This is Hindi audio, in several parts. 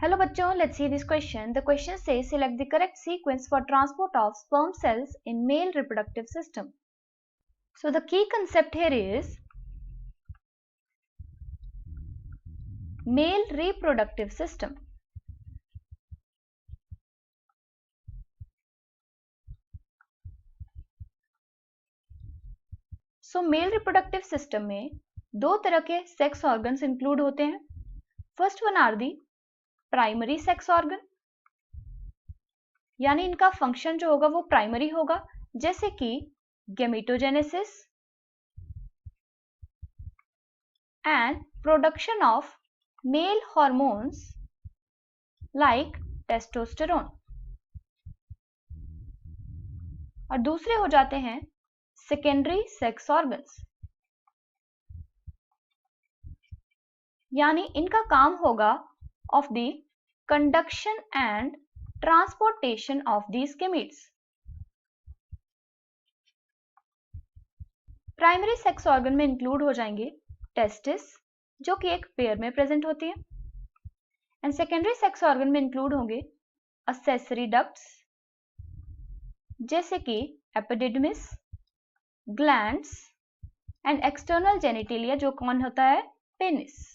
Hello बच्चों, let's see this question. The question says select the correct sequence for transport of sperm cells in male reproductive system. So the key concept here is male reproductive system. So male reproductive system में दो तरह के sex organs include होते हैं. First one are the primary sex organ, यानी इनका फंक्शन जो होगा वो प्राइमरी होगा, जैसे कि gametogenesis and production of male hormones like testosterone. और दूसरे हो जाते हैं सेकेंडरी सेक्स ऑर्गन्स, यानी इनका काम होगा of the conduction and transportation of these gametes. Primary sex organ में इंक्लूड हो जाएंगे टेस्टिस, जो कि एक पेयर में प्रेजेंट होती है, एंड सेकेंडरी सेक्स ऑर्गन में इंक्लूड होंगे एक्सेसरी डक्ट्स, जैसे कि epididymis, glands and external genitalia, जो कौन होता है, पेनिस.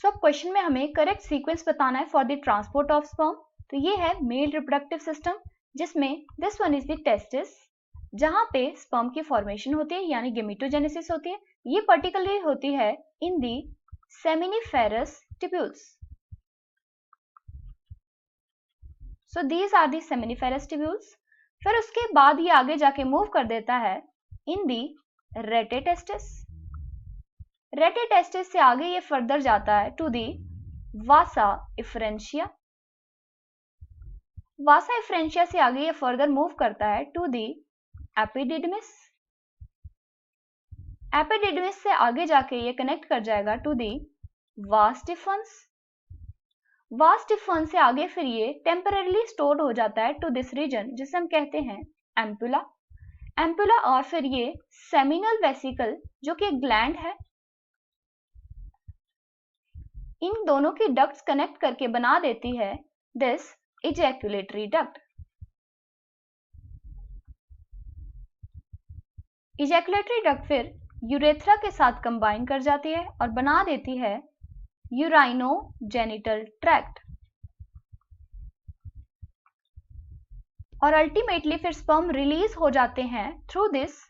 सो क्वेश्चन में हमें करेक्ट सीक्वेंस बताना है for the transport of sperm. तो ये है मेल रिप्रोडक्टिव सिस्टम, जिसमें this one is the testis, जहां पे स्पर्म की फॉर्मेशन होती है यानी गेमेटोजेनेसिस होती है. ये पर्टिकुलरली होती है in the seminiferous tubules. So these are the seminiferous tubules. फिर उसके बाद ये आगे जाके मूव कर देता है इन दी रेटेटेस्टिस. रेटेटेस्टिस से आगे ये फर्दर जाता है टू दी वासा इफ्रेंशिया. वासा इफ्रेंशिया से आगे ये फर्दर मूव करता है टू दी एपिडिडमिस. एपिडिडमिस से आगे जाके ये कनेक्ट कर जाएगा to the vas deferens. Vas deferens से आगे फिर ये टेम्पररीली स्टोर्ड हो जाता है टू दिस रीजन, जिसे हम कहते हैं एम्पुला. एम्पुला और फिर ये सेमिनल वेसिकल, जो कि एक ग्लैंड है, इन दोनों की डक्ट्स कनेक्ट करके बना देती है this ejaculatory duct. Ejaculatory duct फिर यूरेथ्रा के साथ कंबाइन कर जाती है और बना देती है यूराइनोजेनिटल ट्रैक्ट. और अल्टीमेटली फिर स्पर्म रिलीज हो जाते हैं through this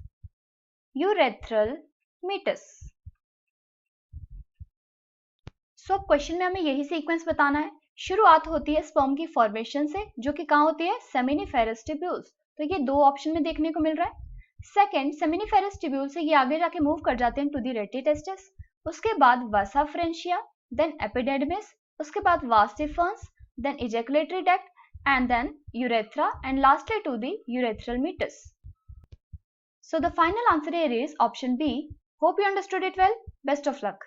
urethral meatus. So question में हमें यही सीक्वेंस बताना है. शुरुआत होती है स्पर्म की फॉर्मेशन से, जो कि कहाँ होती है, सेमिनिफेरस ट्यूब्यूल्स. तो ये दो ऑप्शन में देखने को मिल रहा है. सेकंड, सेमिनिफेरस ट्यूब्यूल से ये आगे जाके मूव कर जाते हैं टू दी रेटिटेस्टिस. उसके बाद वासा फ्रेंशिया, देन एपिडेडमिस, उसके बाद vas deferens, then ejaculatory duct, and then urethra, and lastly to the urethral meatus. So the final answer here is option B. Hope you understood it well. Best of luck.